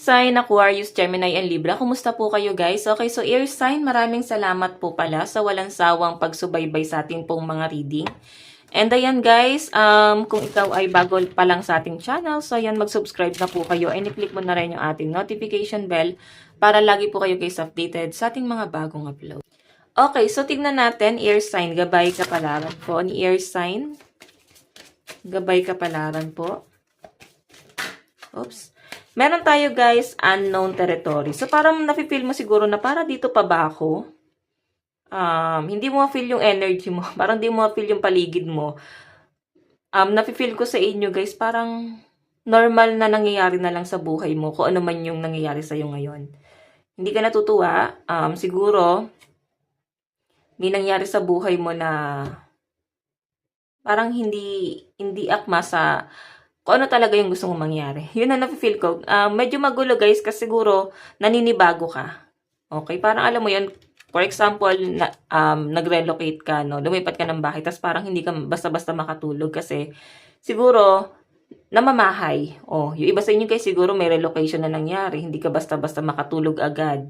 Sign, Aquarius, Gemini, and Libra. Kumusta po kayo guys? Okay, so air sign, maraming salamat po pala sa walang sawang pagsubaybay sa ating pong mga reading. And ayan guys, kung ikaw ay bago pa lang sa ating channel, so ayan, mag-subscribe na po kayo and i-click mo na rin yung ating notification bell para lagi po kayo guys updated sa ating mga bagong upload. Okay, so tignan natin, air sign, gabay kapalaran po ni air sign. Gabay kapalaran po. Oops. Meron tayo guys, unknown territory. So parang nafe-feel mo siguro na para dito pa ba ako? Hindi mo ma-feel yung energy mo. Parang hindi mo ma-feel yung paligid mo. Nafe-feel ko sa inyo guys, parang normal na nangyayari na lang sa buhay mo kung ano man yung nangyayari sa'yo ngayon. Hindi ka natutuwa. Siguro, may nangyari sa buhay mo na parang hindi akma sa kung ano talaga yung gusto mong mangyari. Yun ang nafe-feel ko. Medyo magulo guys kasi siguro naninibago ka. Okay? Parang alam mo yun, for example, nag-relocate ka, no? Lumipat ka ng bahay, tapos parang hindi ka basta-basta makatulog kasi siguro namamahay. Yung iba sa inyo guys siguro may relocation na nangyari. Hindi ka basta-basta makatulog agad.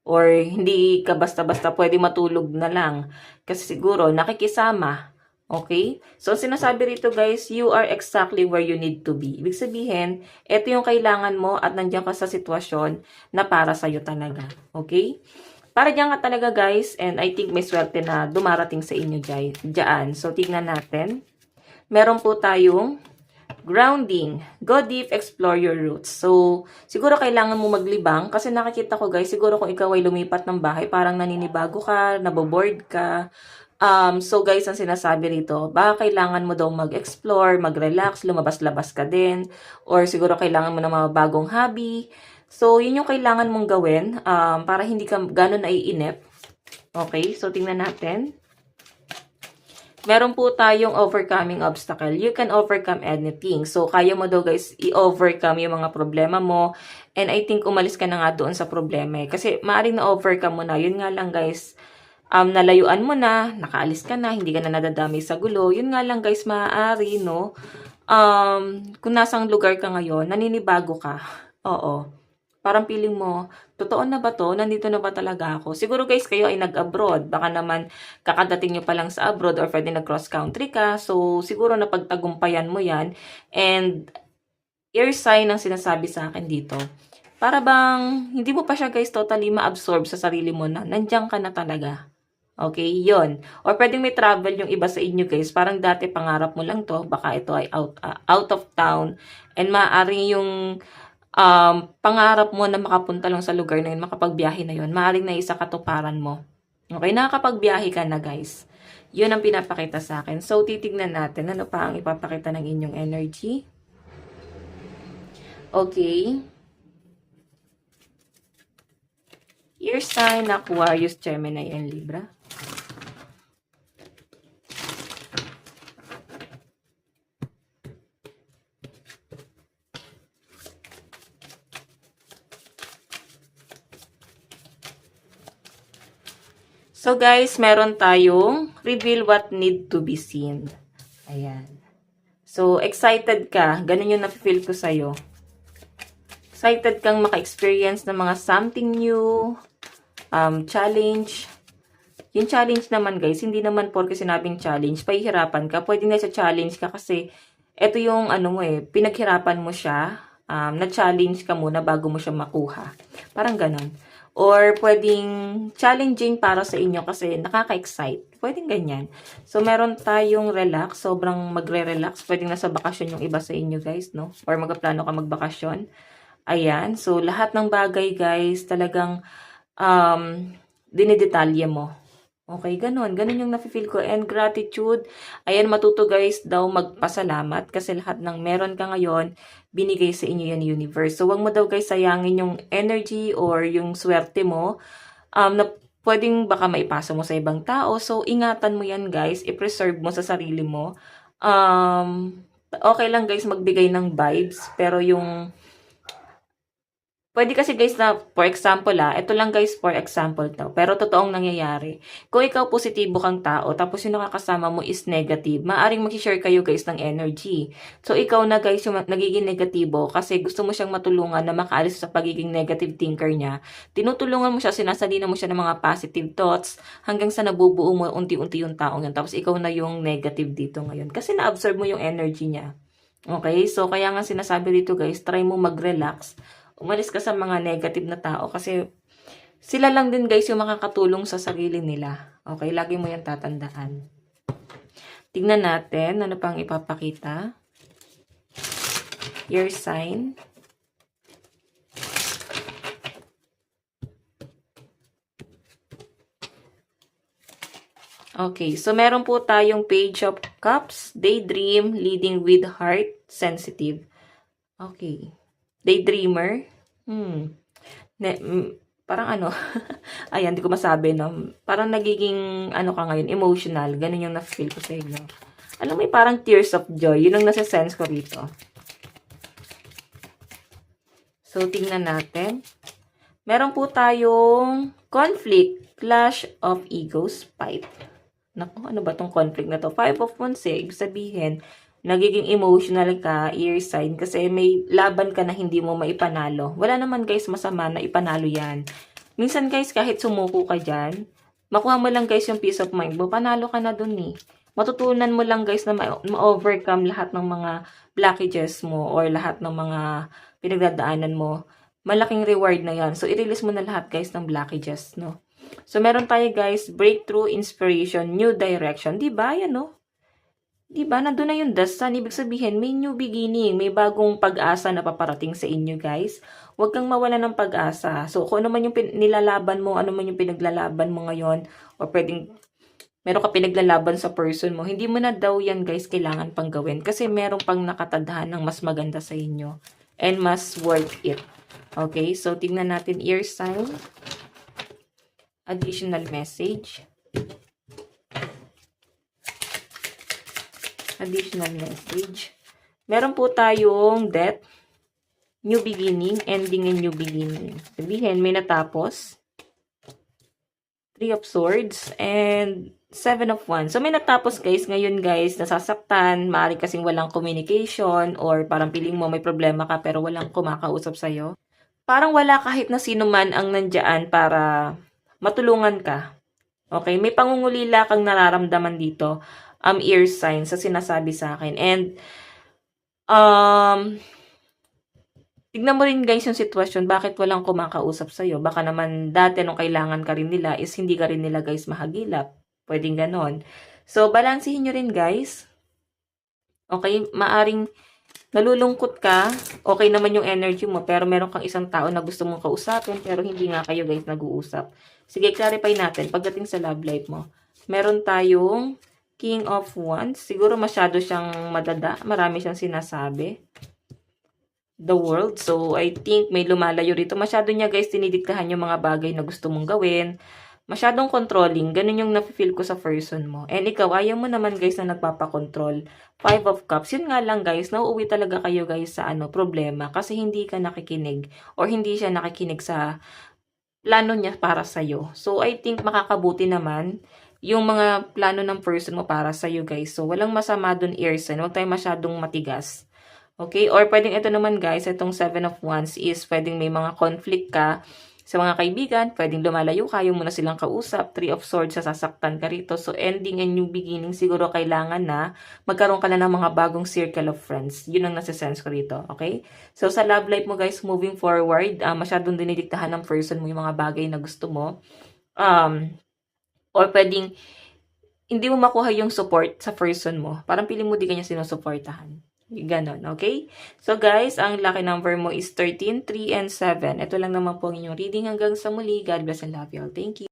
Or hindi ka basta-basta pwede matulog na lang. Kasi siguro nakikisama. Okay? So, sinasabi rito guys, you are exactly where you need to be. Ibig sabihin, ito yung kailangan mo at nandiyan ka sa sitwasyon na para sa'yo talaga. Okay? Para diyan ka talaga guys, and I think may swerte na dumarating sa inyo dyan. So, tignan natin. Meron po tayong grounding. Go deep, explore your roots. So, siguro kailangan mo maglibang kasi nakikita ko guys, siguro kung ikaw ay lumipat ng bahay, parang naninibago ka, naboboard ka. So guys, ang sinasabi rito, baka kailangan mo daw mag-explore, mag-relax, lumabas-labas ka din, or siguro kailangan mo ng mga bagong hobby. So, yun yung kailangan mong gawin para hindi ka gano'n naiinip. Okay, so tingnan natin. Meron po tayong overcoming obstacle. You can overcome anything. So, kaya mo daw guys i-overcome yung mga problema mo. And I think umalis ka na nga doon sa problema. Kasi maaaring na-overcome mo na. Yun nga lang guys, nalayuan mo na, nakaalis ka na, hindi ka na nadadami sa gulo. Yun nga lang guys, maaari, no? Kung nasang lugar ka ngayon, naninibago ka. Oo. Parang feeling mo, totoo na ba to? Nandito na ba talaga ako? Siguro guys, kayo ay nag-abroad. Baka naman kakadating nyo pa lang sa abroad or pwede nag-cross country ka. So, siguro napagtagumpayan mo yan. And, air sign ang sinasabi sa akin dito. Para bang, hindi mo pa siya guys totally ma-absorb sa sarili mo na nandiyan ka na talaga. Okay, yon. Or pwedeng may travel yung iba sa inyo guys. Parang dati pangarap mo lang to. Baka ito ay out of town. And maaaring yung pangarap mo na makapunta lang sa lugar na yun, makapagbiyahe na yun, maaaring na isa katuparan mo. Okay, nakakapagbiyahe ka na guys. Yun ang pinapakita sa akin. So, titignan natin ano pa ang ipapakita ng inyong energy. Okay. Your sign, Aquarius, Gemini, and Libra. So guys, meron tayong reveal what need to be seen. Ayan. So, excited ka. Ganun yung nafe-feel ko sa'yo. Excited kang maka-experience ng mga something new, challenge. Yung challenge naman guys, hindi naman porke sinabing challenge, pahihirapan ka. Pwede na sa challenge ka kasi ito yung ano mo pinaghirapan mo siya, na-challenge ka muna bago mo siya makuha. Parang ganon. Or pwedeng challenging para sa inyo kasi nakaka-excite. Pwedeng ganyan. So, meron tayong relax. Sobrang magre-relax. Pwedeng nasa bakasyon yung iba sa inyo guys, no? Or magplano ka magbakasyon. Ayan. So, lahat ng bagay guys, talagang dinidetalye mo. Okay, ganun. Ganun yung nafe-feel ko. And gratitude. Ayan, matuto guys daw magpasalamat kasi lahat ng meron ka ngayon, binigay sa inyo yan universe. So, wag mo daw guys sayangin yung energy or yung swerte mo na pwedeng baka maipasa mo sa ibang tao. So, ingatan mo yan guys. I-preserve mo sa sarili mo. Okay lang guys magbigay ng vibes. Pero yung Pwede kasi guys na, for example ito lang guys for example to, pero totoong nangyayari. Kung ikaw positibo kang tao, tapos yung nakakasama mo is negative, maaring mag-share kayo guys ng energy. So ikaw na guys yung nagiging negatibo kasi gusto mo siyang matulungan na makaalis sa pagiging negative thinker niya. Tinutulungan mo siya, sinasalina mo siya ng mga positive thoughts hanggang sa nabubuo mo unti-unti yung taong yun. Tapos ikaw na yung negative dito ngayon kasi na-absorb mo yung energy niya. Okay? So kaya nga sinasabi dito guys, try mo mag-relax. Umalis ka sa mga negative na tao kasi sila lang din guys yung makakatulong sa sarili nila. Okay, lagi mo yan tatandaan. Tingnan natin, ano pang ipapakita. Your sign. Okay, so meron po tayong Page of Cups, Daydream, Leading with Heart, Sensitive. Okay. Daydreamer. Parang ano, ayan, di ko masabi, no? Parang nagiging, ano ka ngayon, emotional. Ganun yung na-feel ko sa inyo. Alam mo, parang tears of joy. Yun ang nasa-sense ko rito. So, tingnan natin. Meron po tayong conflict, clash of egos, fight. Naku, ano ba tong conflict na to? 5 of Wands ibig sabihin, nagiging emotional ka, ear sign, kasi may laban ka na hindi mo maipanalo. Wala naman guys masama na ipanalo yan. Minsan guys, kahit sumuko ka dyan, makuha mo lang guys yung peace of mind mo, panalo ka na dun eh. Matutunan mo lang guys na ma-overcome lahat ng mga blockages mo or lahat ng mga pinagdadaanan mo. Malaking reward na yan. So, i-release mo na lahat guys ng blockages, no? So, meron tayo guys, breakthrough, inspiration, new direction. Diba? Yan, no? Diba? Nandun na yung dasan. Ibig sabihin, may new beginning. May bagong pag-asa na paparating sa inyo, guys. Huwag kang mawala ng pag-asa. So, kung ano man yung nilalaban mo, ano man yung pinaglalaban mo ngayon, o pwedeng meron ka pinaglalaban sa person mo, hindi mo na daw yan, guys, kailangan pang gawin. Kasi meron pang nakatadhan ng mas maganda sa inyo. And mas worth it. Okay? So, tingnan natin ear sign. Additional message. Additional message. Meron po tayong death, new beginning, ending and new beginning. Sabihin, may natapos. 3 of Swords and 7 of Wands. So, may natapos guys. Ngayon guys, nasasaktan. Maaari kasing walang communication or parang piling mo may problema ka pero walang kumakausap sa'yo. Parang wala kahit na sino man ang nandyan para matulungan ka. Okay? May pangungulila kang nararamdaman dito. Ear sign sa sinasabi sa akin. And, tignan mo rin guys yung sitwasyon, bakit walang kumakausap sa'yo. Baka naman dati nung kailangan ka rin nila is hindi ka rin nila guys mahagilap. Pwedeng ganon. So, balansihin nyo rin guys. Okay? Maaring nalulungkot ka, okay naman yung energy mo, pero meron kang isang tao na gusto mong kausapin, pero hindi nga kayo guys nag-uusap. Sige, clarify natin. Pagdating sa love life mo, meron tayong King of Wands. Siguro masyado siyang madada. Marami siyang sinasabi. The world. So, I think may lumalayo rito. Masyado niya guys tinidiktahan yung mga bagay na gusto mong gawin. Masyadong controlling. Ganun yung nafe-feel ko sa person mo. And ikaw, ayaw mo naman guys na nagpapakontrol. 5 of Cups. Yun nga lang guys, nauuwi talaga kayo guys sa problema. Kasi hindi ka nakikinig. Or hindi siya nakikinig sa plano niya para sa'yo. So, I think makakabuti naman yung mga plano ng person mo para sa'yo guys. So, walang masama dun, ear sign. Huwag tayo masyadong matigas. Okay? Or pwedeng ito naman guys, itong 7 of Wands is pwedeng may mga conflict ka sa mga kaibigan, pwedeng lumalayo ka, yung muna silang kausap. 3 of Swords, sasaktan ka rito. So, ending and new beginning, siguro kailangan na magkaroon ka na ng mga bagong circle of friends. Yun ang nasa-sense ko rito. Okay? So, sa love life mo guys, moving forward, masyadong dinidiktahan ng person mo yung mga bagay na gusto mo. Or pwedeng hindi mo makuha yung support sa person mo. Parang piling mo di kanya sinusuportahan. Ganon, okay? So guys, ang lucky number mo is 13, 3, and 7. Ito lang naman po ang inyong reading hanggang sa muli. God bless and love you all. Thank you.